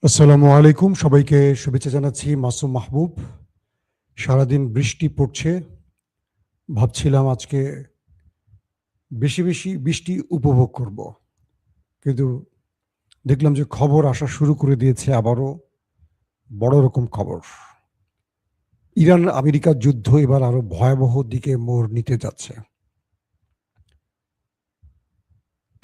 আসসালামু আলাইকুম, সবাইকে শুভেচ্ছা জানাচ্ছি। মাসুম মাহবুব। সারাদিন বৃষ্টি পড়ছে। ভাবছিলাম আজকে বেশি বেশি বৃষ্টি উপভোগ করব, কিন্তু দেখলাম যে খবর আসা শুরু করে দিয়েছে আবারও বড় রকম খবর। ইরান আমেরিকার যুদ্ধ এবার আরো ভয়াবহ দিকে মোড় নিতে যাচ্ছে।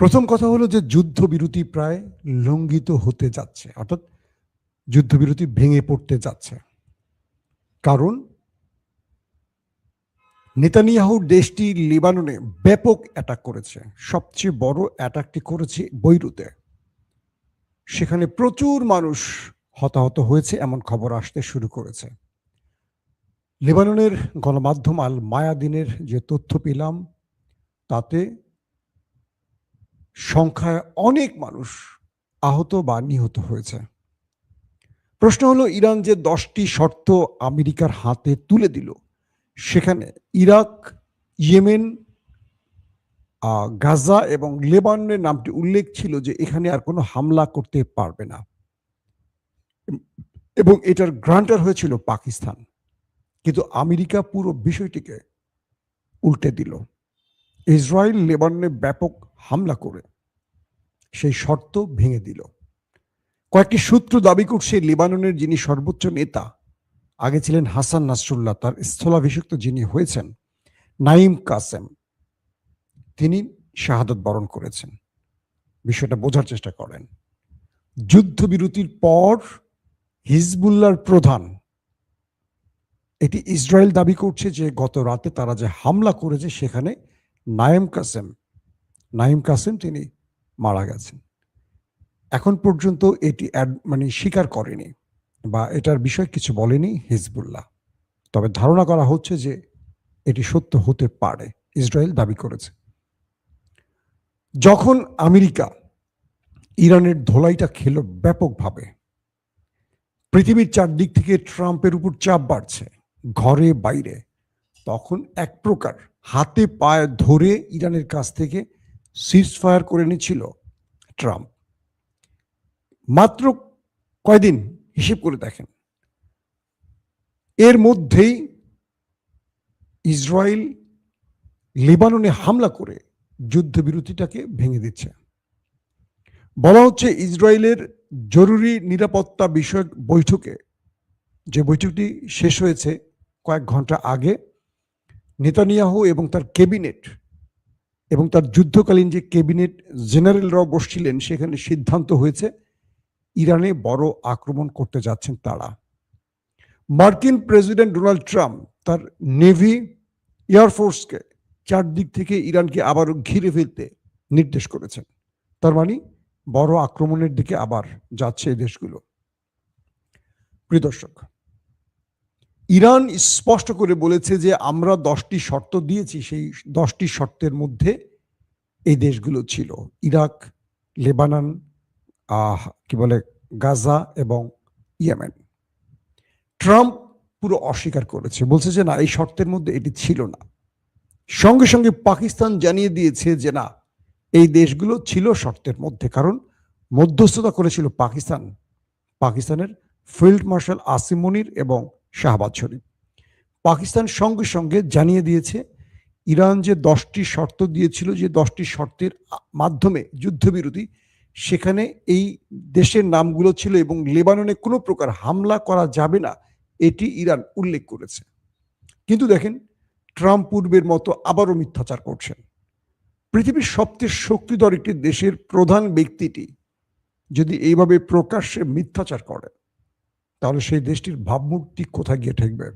প্রথম কথা হলো যে যুদ্ধবিরতি প্রায় লঙ্ঘিত হতে যাচ্ছে, অর্থাৎ যুদ্ধবিরতি ভেঙে পড়তে যাচ্ছে। কারণ নেতানিয়াহুর দেশটি লেবাননে ব্যাপক অ্যাটাক করেছে। সবচেয়ে বড় অ্যাটাকটি করেছে বৈরুতে। সেখানে প্রচুর মানুষ হতাহত হয়েছে এমন খবর আসতে শুরু করেছে। লেবাননের গণমাধ্যম আল মায়াদিনের যে তথ্য পেলাম, তাতে সংখ্যায় অনেক মানুষ আহত বা নিহত হয়েছে। প্রশ্ন হলো, ইরান যে 10টি শর্ত আমেরিকার হাতে তুলে দিল, সেখানে ইরাক, ইয়েমেন, গাজা এবং লেবাননের নামটি উল্লেখ ছিল যে এখানে আর কোনো হামলা করতে পারবে না, এবং এটার গ্রান্টার হয়েছিল পাকিস্তান। কিন্তু আমেরিকা পুরো বিষয়টিকে উল্টে দিল। ইসরায়েল লেবাননে ব্যাপক হামলা করে সেই শর্ত ভেঙে দিল। কয়েকটি সূত্র দাবি করছে লেবাননের যিনি সর্বোচ্চ নেতা, আগে ছিলেন হাসান নাসরুল্লাহ, তার স্থলাভিষিক্ত যিনি হয়েছেন নাইম কাসেম, তিনি শাহাদাত বরণ করেছেন। বিষয়টা বোঝার চেষ্টা করেন। যুদ্ধবিরতির পর হিজবুল্লাহর প্রধান, এটি ইসরায়েল দাবি করছে যে গত রাতে তারা যে হামলা করেছে সেখানে নাইম কাসেম তিনি মারা গেছেন। এখন পর্যন্ত এটি স্বীকার করেনি বা এটার বিষয় কিছু বলেনি হিজবুল্লাহ। তবে ধারণা করা হচ্ছে যে এটি সত্য হতে পারে, ইসরায়েল দাবি করেছে। যখন আমেরিকা ইরানের ধোলাইটা খেল ব্যাপকভাবে, পৃথিবীর চারদিক থেকে ট্রাম্পের উপর চাপ বাড়ছে, ঘরে বাইরে, তখন এক প্রকার হাতে পায়ে ধরে ইরানের কাছ থেকে সিজ ফায়ার করে নিয়েছিল ট্রাম্প। মাত্র কয়দিন হিসেব করে দেখেন, এর মধ্যেই ইসরায়েল লেবাননে হামলা করে যুদ্ধবিরতিটাকে ভেঙে দিচ্ছে। বলা হচ্ছে ইসরায়েলের জরুরি নিরাপত্তা বিষয়ক বৈঠকে, যে বৈঠকটি শেষ হয়েছে কয়েক ঘন্টা আগে, নেতানিয়াহু এবং তার ক্যাবিনেট এবং তার যুদ্ধকালীন যে ক্যাবিনেট জেনারেলরাও বসছিলেন, সেখানে সিদ্ধান্ত হয়েছে ইরানে বড় আক্রমণ করতে যাচ্ছেন তারা। মার্কিন প্রেসিডেন্ট ডোনাল্ড ট্রাম্প তার নেভি, এয়ারফোর্সকে চারদিক থেকে ইরানকে আবারও ঘিরে ফেলতে নির্দেশ করেছেন। তার মানে বড় আক্রমণের দিকে আবার যাচ্ছে এই দেশগুলো। প্রিয় দর্শক, ইরান স্পষ্ট করে বলেছে যে আমরা 10টি শর্ত দিয়েছি, সেই 10টি শর্তের মধ্যে এই দেশগুলো ছিল ইরাক, লেবানন, গাজা এবং ইয়েমেন। ট্রাম্প পুরো অস্বীকার করেছে, বলছে যে না, এই শর্তের মধ্যে এটি ছিল না। সঙ্গে সঙ্গে পাকিস্তান জানিয়ে দিয়েছে যে না, এই দেশগুলো ছিল শর্তের মধ্যে, কারণ মধ্যস্থতা করেছিল পাকিস্তানের ফিল্ড মার্শাল আসিম মনির এবং শাহবাজ শরীফ। পাকিস্তান সঙ্গে সঙ্গে জানিয়ে দিয়েছে ইরান যে 10টি শর্ত দিয়েছিল, যে 10টি শর্তের মাধ্যমে যুদ্ধবিরতি, সেখানে এই দেশের নামগুলো ছিল এবং লেবাননে কোনো প্রকার হামলা করা যাবে না, এটি ইরান উল্লেখ করেছে। কিন্তু দেখেন, ট্রাম্প পূর্বের মতো আবারও মিথ্যাচার করছেন। পৃথিবীর সবচেয়ে শক্তিধর একটি দেশের প্রধান ব্যক্তিটি যদি এইভাবে প্রকাশ্যে মিথ্যাচার করে, তাহলে সেই দেশটির ভাবমূর্তি কোথায় গিয়ে ঠেকবে?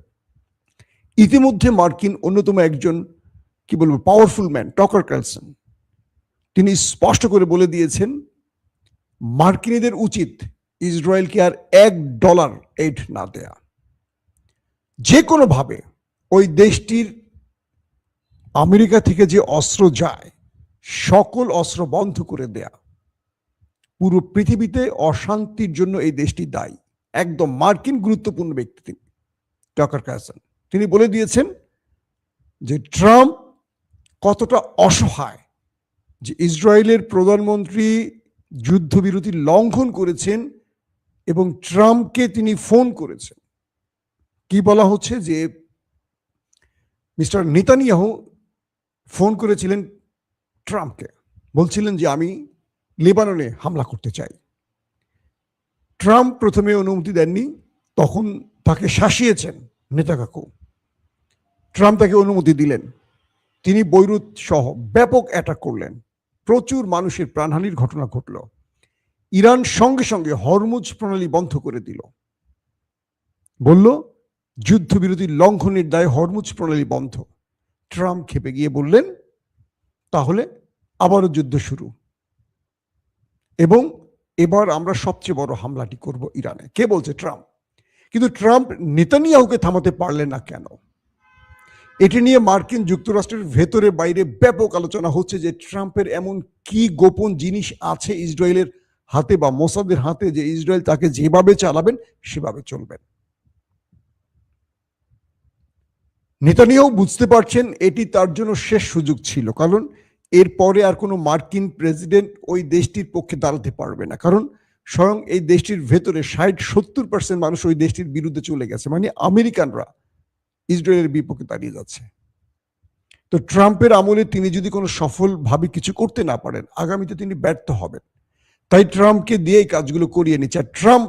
ইতিমধ্যে মার্কিন অন্যতম একজন পাওয়ারফুল ম্যান, টকার কার্লসন, তিনি স্পষ্ট করে বলে দিয়েছেন মার্কিনীদের উচিত ইসরায়েলকে আর $1 এইড না দেয়া। যে কোনোভাবে ওই দেশটির আমেরিকা থেকে যে অস্ত্র যায়, সকল অস্ত্র বন্ধ করে দেয়া। পুরো পৃথিবীতে অশান্তির জন্য এই দেশটি দায়ী। একদম মার্কিন গুরুত্বপূর্ণ ব্যক্তি তিনি, টকার কার্লসন। তিনি বলে দিয়েছেন যে ট্রাম্প কতটা অসহায়, যে ইসরায়েলের প্রধানমন্ত্রী যুদ্ধবিরতি লঙ্ঘন করেছেন, এবং ট্রাম্পকে তিনি ফোন করেছেন। কি বলা হচ্ছে যে মিস্টার নেতানিয়াহু ফোন করেছিলেন ট্রাম্পকে, বলছিলেন যে আমি লেবাননে হামলা করতে চাই। ট্রাম্প প্রথমে অনুমতি দেননি, তখন তাকে শাসিয়েছেন নেতানিয়াহু। ট্রাম্প তাকে অনুমতি দিলেন। তিনি বৈরুত সহ ব্যাপক অ্যাটাক করলেন, প্রচুর মানুষের প্রাণহানির ঘটনা ঘটল। ইরান সঙ্গে সঙ্গে হরমুজ প্রণালী বন্ধ করে দিল, বলল যুদ্ধবিরতির লঙ্ঘনের দায়ে হরমুজ প্রণালী বন্ধ। ট্রাম্প খেপে গিয়ে বললেন তাহলে আবারও যুদ্ধ শুরু, এবং এবার আমরা সবচেয়ে বড় হামলাটি করব ইরানে। কে বলছে? ট্রাম্প। কিন্তু ট্রাম্প নেতানিয়াহুকে থামাতে পারলেন না কেন? এটি নিয়ে মার্কিন যুক্তরাষ্ট্রের ভেতরে বাইরে ব্যাপক আলোচনা হচ্ছে যে ট্রাম্পের এমন কি গোপন জিনিস আছে ইসরায়েলের হাতে বা মোসাদের হাতে যে ইসরায়েল তাকে যেভাবে চালাবেন সেভাবে চলবেন। নেতানিয়াহু বুঝতে পারছেন এটি তার জন্য শেষ সুযোগ ছিল, কারণ এরপরে আর কোনো মার্কিন প্রেসিডেন্ট ওই দেশটির পক্ষে দাঁড়াতে পারবে না, কারণ স্বয়ং এই দেশটির ভেতরে 60-70% মানুষ ওই দেশটির বিরুদ্ধে চলে গেছে, মানে আমেরিকানরা ইসরায়েলের বিপক্ষে দাঁড়িয়ে যাচ্ছে। তো ট্রাম্পের আমলে তিনি যদি কোনো সফলভাবে কিছু করতে না পারেন, আগামীতে তিনি ব্যর্থ হবেন। তাই ট্রাম্পকে দিয়ে এই কাজগুলো করিয়ে নিচ্ছে। আর ট্রাম্প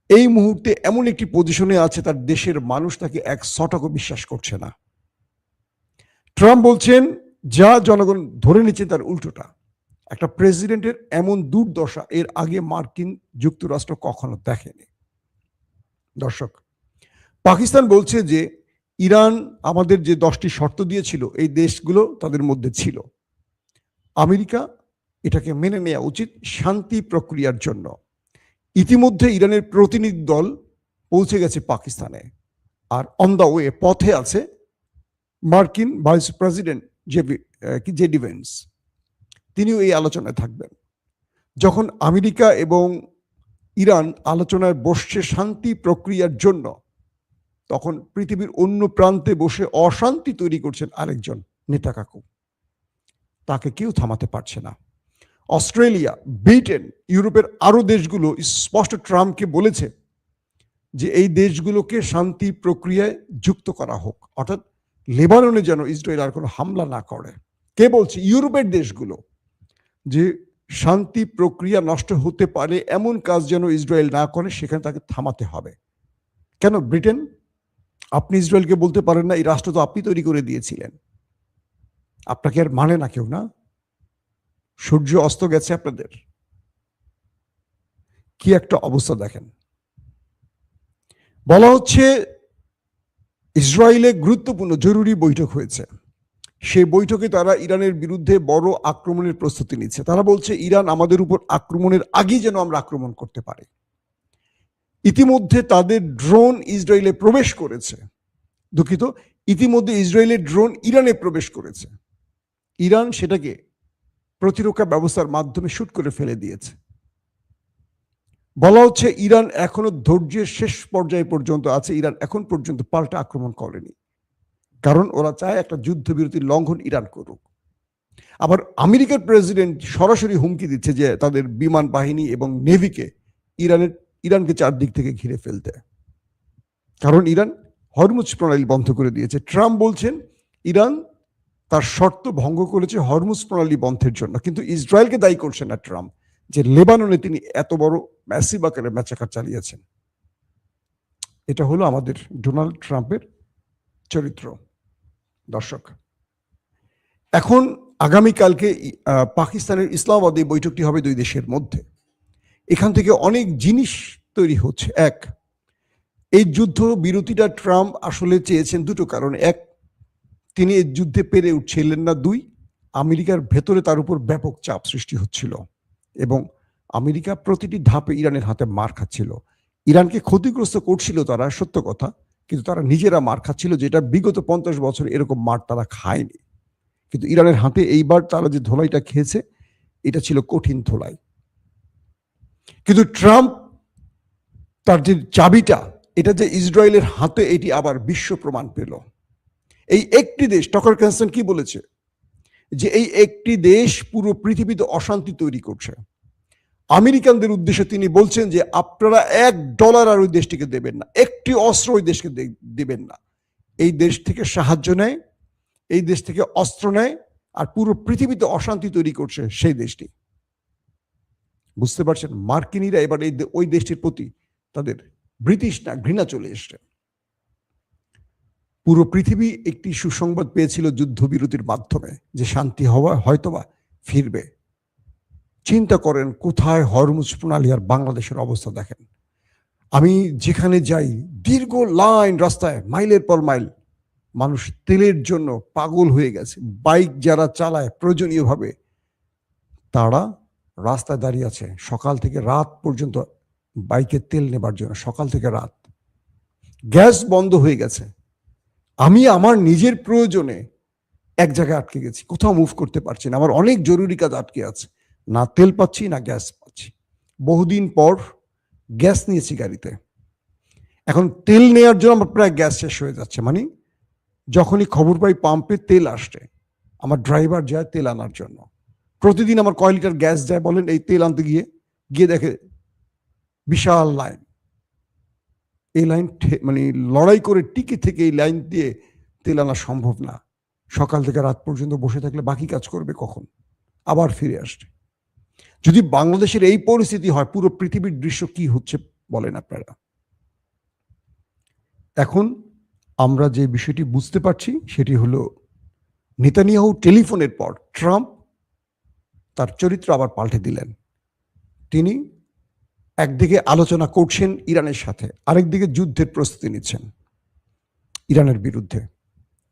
এই মুহূর্তে এমন একটি পজিশনে আছে, তার দেশের মানুষ তাকে এক শতকও বিশ্বাস করছে না। ট্রাম্প বলছেন যা জনগণ ধরে নিচ্ছে তার উল্টোটা। একটা প্রেসিডেন্টের এমন দুর্দশা এর আগে মার্কিন যুক্তরাষ্ট্র কখনো দেখেনি। দর্শক, পাকিস্তান বলছে যে ইরান আমাদের যে 10টি শর্ত দিয়েছিল এই দেশগুলো তাদের মধ্যে ছিল। আমেরিকা এটাকে মেনে নেওয়া উচিত শান্তি প্রক্রিয়ার জন্য। ইতিমধ্যে ইরানের প্রতিনিধি দল পৌঁছে গেছে পাকিস্তানে, আর অন দ্য ওয়ে পথে আছে মার্কিন ভাইস প্রেসিডেন্ট জেডি ভেন্স। তিনিও এই আলোচনায় থাকবেন। যখন আমেরিকা এবং ইরান আলোচনায় বসছে শান্তি প্রক্রিয়ার জন্য, তখন পৃথিবীর অন্য প্রান্তে বসে অশান্তি তৈরি করছেন আরেকজন নেতানিয়াহু। তাকে কেউ থামাতে পারছে না। অস্ট্রেলিয়া, ব্রিটেন, ইউরোপের আরো দেশগুলো স্পষ্ট ট্রাম্পকে বলেছে যে এই দেশগুলোকে শান্তি প্রক্রিয়ায় যুক্ত করা হোক, অর্থাৎ লেবাননে যেন ইসরায়েল আর কোনো হামলা না করে। কে বলছে? ইউরোপের দেশগুলো, যে শান্তি প্রক্রিয়া নষ্ট হতে পারে এমন কাজ যেন ইসরায়েল না করে, সেখানে তাকে থামাতে হবে। কেন ব্রিটেন? আপনি ইসরায়েলকে বলতে পারেন না এই রাষ্ট্র তো আপনি তৈরি করে দিয়েছিলেন, আপনাকে আর মানে না কেউ? না, সূর্য অস্ত গেছে আপনাদের। কি একটা অবস্থা দেখেন। বলা হচ্ছে ইসরায়েলে গুরুত্বপূর্ণ জরুরি বৈঠক হয়েছে। সেই বৈঠকে তারা ইরানের বিরুদ্ধে বড় আক্রমণের প্রস্তুতি নিচ্ছে। তারা বলছে ইরান আমাদের উপর আক্রমণের আগেই যেন আমরা আক্রমণ করতে পারি। ইতিমধ্যে তাদের ড্রোন ইসরায়েলে প্রবেশ করেছে। দুঃখিত, ইতিমধ্যে ইসরায়েলের ড্রোন ইরানে প্রবেশ করেছে। ইরান সেটাকে প্রতিরক্ষা ব্যবস্থার মাধ্যমে শুট করে ফেলে দিয়েছে। বলা হচ্ছে ইরান এখনো ধৈর্যের শেষ পর্যায়ে পর্যন্ত আছে। ইরান এখন পর্যন্ত পাল্টা আক্রমণ করেনি, কারণ ওরা চায় একটা যুদ্ধবিরতির লঙ্ঘন ইরান করুক। আবার আমেরিকার প্রেসিডেন্ট সরাসরি হুমকি দিচ্ছে যে তাদের বিমান বাহিনী এবং নেভিকে ইরানকে চারদিক থেকে ঘিরে ফেলতে, কারণ ইরান হরমুজ প্রণালী বন্ধ করে দিয়েছে। ট্রাম্প বলছেন ইরান তার শর্ত ভঙ্গ করেছে হরমুজ প্রণালী বন্ধের জন্য, কিন্তু ইসরায়েলকে দায়ী করছেন না ট্রাম্প যে লেবাননে তিনি এত বড় ম্যাসিভ আকারে ম্যাচাকার চালিয়েছেন। এটা হলো আমাদের ডোনাল্ড ট্রাম্পের চরিত্র। দর্শক, এখন আগামীকালকে পাকিস্তানের ইসলামাবাদে বৈঠকটি হবে দুই দেশের মধ্যে। এখান থেকে অনেক জিনিস তৈরি হচ্ছে। এক, এই যুদ্ধ বিরতিটা ট্রাম্প আসলে চেয়েছেন দুটো কারণে। এক, তিনি এই যুদ্ধে পেরে উঠছিলেন না। দুই, আমেরিকার ভেতরে তার উপর ব্যাপক চাপ সৃষ্টি হচ্ছিল এবং আমেরিকা প্রতিটি ধাপে ইরানের হাতে মার খাচ্ছিল। ইরানকে ক্ষতিগ্রস্ত করছিল তারা, সত্য কথা, কিন্তু তারা নিজেরা মার খাচ্ছিল, যেটা বিগত 50 বছর এরকম মার তারা খায়নি। কিন্তু ইরানের হাতে এইবার তারা যে ধোলাইটা খেয়েছে এটা ছিল কঠিন ধোলাই। কিন্তু ট্রাম্প তার যে চাবিটা, এটা যে ইসরায়েলের হাতে, এটি আবার বিশ্ব প্রমাণ পেল। এই একটি দেশ, টকার কারসন কি বলেছে, যে এই একটি দেশ পুরো পৃথিবীতে অশান্তি তৈরি করছে। আমেরিকানদের উদ্দেশ্যে তিনি বলছেন যে আপনারা $1 আর ওই দেশটিকে দেবেন না, একটি অস্ত্র ওই দেশকে দেবেন না। এই দেশ থেকে সাহায্য নেয়, এই দেশ থেকে অস্ত্র নেয়, আর পুরো পৃথিবীতে অশান্তি তৈরি করছে সেই দেশটি। বুঝতে পারছেন, মার্কিনীরা এবার ওই দেশটির প্রতি তাদের ব্রিটিশ না ঘৃণা চলে এসছে। পুরো পৃথিবী একটি সুসংবাদ পেয়েছিল যুদ্ধবিরতির মাধ্যমে যে শান্তি হওয়া হয়তোবা ফিরবে। চিন্তা করেন কোথায় হরমুজ প্রণালী আর বাংলাদেশের অবস্থা দেখেন। আমি যেখানে যাই দীর্ঘ লাইন, রাস্তায় মাইলের পর মাইল, মানুষ তেলের জন্য পাগল হয়ে গেছে। বাইক যারা চালায় প্রয়োজনীয়ভাবে তারা রাস্তায় দাঁড়িয়ে আছে সকাল থেকে রাত পর্যন্ত বাইকে তেল নেবার জন্য, সকাল থেকে রাত। গ্যাস বন্ধ হয়ে গেছে। আমি আমার নিজের প্রয়োজনে এক জায়গায় আটকে গেছি, কোথাও মুভ করতে পারছি না, আমার অনেক জরুরি কাজ আটকে আছে, না তেল পাচ্ছি না গ্যাস পাচ্ছি। বহুদিন পর গ্যাস নিয়েছি গাড়িতে, এখন তেল নেওয়ার জন্য আমার প্রায় গ্যাস শেষ হয়ে যাচ্ছে। মানে যখনই খবর পাই পাম্পে তেল আসছে, আমার ড্রাইভার যায় তেল আনার জন্য। প্রতিদিন আমার কয় লিটার গ্যাস যায় বলেন এই তেল আনতে গিয়ে? গিয়ে দেখে বিশাল লাইন। এই লাইন মানে লড়াই করে টিকে থেকে এই লাইন দিয়ে তেল আনা সম্ভব না। সকাল থেকে রাত পর্যন্ত বসে থাকলে বাকি কাজ করবে কখন? আবার ফিরে আসছে। যদি বাংলাদেশের এই পরিস্থিতি হয়, পুরো পৃথিবীর দৃশ্য কি হচ্ছে বলেন আপনারা? এখন আমরা যে বিষয়টি বুঝতে পারছি সেটি হলো, নেতানিয়াহু টেলিফোনের পর ট্রাম্প তার চরিত্র আবার পাল্টে দিলেন। তিনি একদিকে আলোচনা করছেন ইরানের সাথে, আরেকদিকে যুদ্ধের প্রস্তুতি নিচ্ছেন ইরানের বিরুদ্ধে।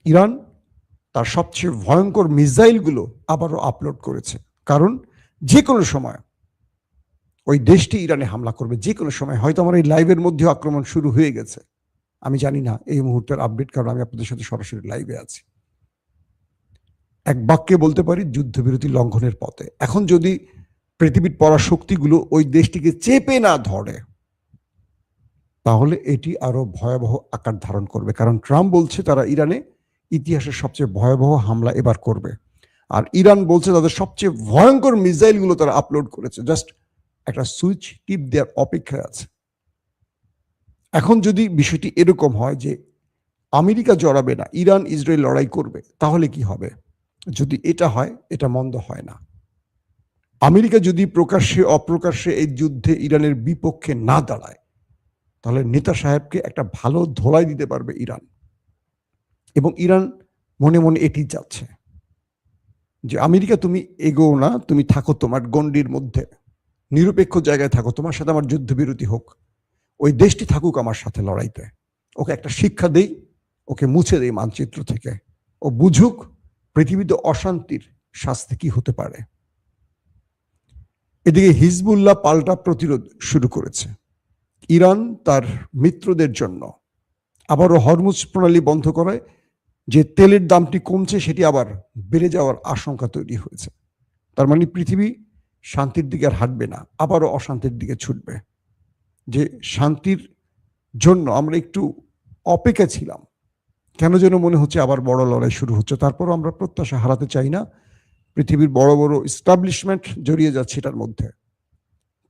ইরান তার সবচেয়ে ভয়ঙ্কর মিসাইলগুলো আবারও আপলোড করেছে, কারণ যে কোনো সময় ওই দেশটি ইরানে হামলা করবে, যে কোনো সময়। হয়তো আমার এই লাইভের মধ্যে আক্রমণ শুরু হয়ে গেছে, আমি জানি না এই মুহূর্তের আপডেট, কারণ আমি আপনাদের সাথে সরাসরি লাইভে আছি। এক বাক্যে বলতে পারি যুদ্ধবিরতি লঙ্ঘনের পথে। এখন যদি পৃথিবীর পরাশক্তিগুলো ওই দেশটিকে চেপে না ধরে, তাহলে এটি আরো ভয়াবহ আকার ধারণ করবে। কারণ ট্রাম্প বলছে তারা ইরানে ইতিহাসের সবচেয়ে ভয়াবহ হামলা এবার করবে, আর ইরান বলছে তাদের সবচেয়ে ভয়ঙ্কর মিসাইলগুলো তারা আপলোড করেছে, জাস্ট একটা সুইচ টিপ দেওয়ার অপেক্ষায় আছে। এখন যদি বিষয়টি এরকম হয় যে আমেরিকা জড়াবে না, ইরান ইসরায়েল লড়াই করবে, তাহলে কি হবে? যদি এটা হয়, এটা মন্দ হয় না। আমেরিকা যদি প্রকাশ্যে অপ্রকাশ্যে এই যুদ্ধে ইরানের বিপক্ষে না দাঁড়ায়, তাহলে নেতা সাহেবকে একটা ভালো ধোলাই দিতে পারবে ইরান। এবং ইরান মনে মনে এটি চাচ্ছে যে আমেরিকা তুমি এগোও না, তুমি থাকো তোমার গণ্ডির মধ্যে, নিরপেক্ষ জায়গায় থাকো, তোমার সাথে আমার যুদ্ধবিরতি হোক, ওই দেশটি থাকুক আমার সাথে লড়াইতে, ওকে একটা শিক্ষা দেই, ওকে মুছে দেই মানচিত্র থেকে, ও বুঝুক পৃথিবীতে অশান্তির শাস্তি কি হতে পারে। এদিকে হিজবুল্লাহ পাল্টা প্রতিরোধ শুরু করেছে। ইরান তার মিত্রদের জন্য আবারও হরমুজ প্রণালী বন্ধ করায় যে তেলের দামটি কমছে সেটি আবার বেড়ে যাওয়ার আশঙ্কা তৈরি হয়েছে। তার মানে পৃথিবী শান্তির দিকে আর হাঁটবে না, আবারও অশান্তির দিকে ছুটবে। যে শান্তির জন্য আমরা একটু অপেক্ষা ছিলাম, কেন যেন মনে হচ্ছে আবার বড় লড়াই শুরু হচ্ছে। তারপরও আমরা প্রত্যাশা হারাতে চাই না। পৃথিবীর বড় বড় এস্টাবলিশমেন্ট জড়িয়ে যাচ্ছে এটার মধ্যে।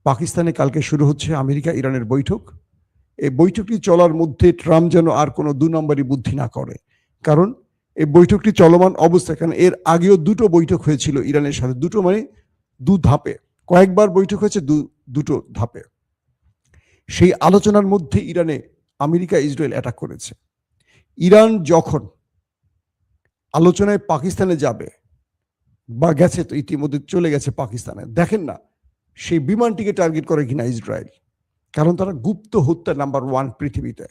পাকিস্তানে কালকে শুরু হচ্ছে আমেরিকা ইরানের বৈঠক। এই বৈঠকটি চলার মধ্যে ট্রাম্প যেন আর কোনো 2 নম্বরই বুদ্ধি না করে, কারণ এই বৈঠকটি চলমান অবস্থায়, কারণ এর আগেও 2টো বৈঠক হয়েছিল ইরানের সাথে, 2টো মানে 2 ধাপে, কয়েকবার বৈঠক হয়েছে 2টো ধাপে। সেই আলোচনার মধ্যে ইরানে আমেরিকা ইসরায়েল অ্যাটাক করেছে। ইরান যখন আলোচনায় পাকিস্তানে যাবে বা গেছে, তো ইতিমধ্যে চলে গেছে পাকিস্তানে, দেখেন না সেই বিমানটিকে টার্গেট করে কিনা ইসরায়েল। কারণ তারা গুপ্ত হত্যা নাম্বার 1 পৃথিবীতে।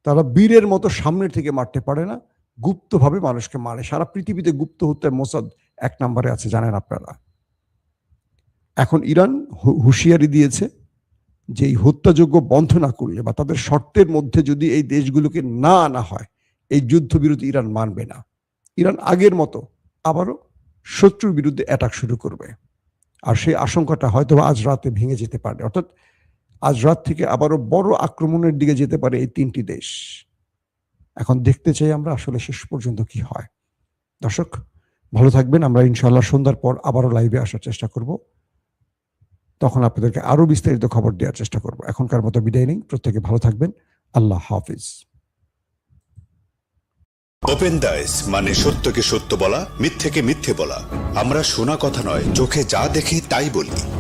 তারা বীরের মতো সামনের থেকে মারতে পারে না, গুপ্তভাবে মানুষকে মারে। সারা পৃথিবীতে গুপ্ত হত্যায় মোসাদ 1 নম্বরে আছে, জানেন আপনারা। এখন ইরান হুঁশিয়ারি দিয়েছে যে এই হত্যাযজ্ঞ বন্ধ না করলে বা তাদের শর্তের মধ্যে যদি এই দেশগুলোকে না আনা হয়, এই যুদ্ধবিরতি ইরান মানবে না। ইরান আগের মতো আবারও শত্রুর বিরুদ্ধে অ্যাটাক শুরু করবে। আর সেই আশঙ্কাটা হয়তো আজ রাতে ভেঙে যেতে পারে, অর্থাৎ আজ রাত থেকে আবারও বড় আক্রমণের দিকে যেতে পারে এই 3টি দেশ। এখন দেখতে চাই আমরা আসলে শেষ পর্যন্ত কি হয়। দর্শক ভালো থাকবেন, আমরা ইনশাআল্লাহ সন্ধ্যার পর আবারও লাইভে আসার চেষ্টা করব। তখন আপনাদেরকে আরো বিস্তারিত খবর দেওয়ার চেষ্টা করব। এখনকার মতো বিদায় নেই, প্রত্যেকে ভালো থাকবেন। আল্লাহ হাফিজ। ওপেন দাইস মানে সত্যকে সত্য বলা, মিথ্যেকে মিথ্যে বলা। আমরা শোনা কথা নয়, চোখে যা দেখি তাই বলি।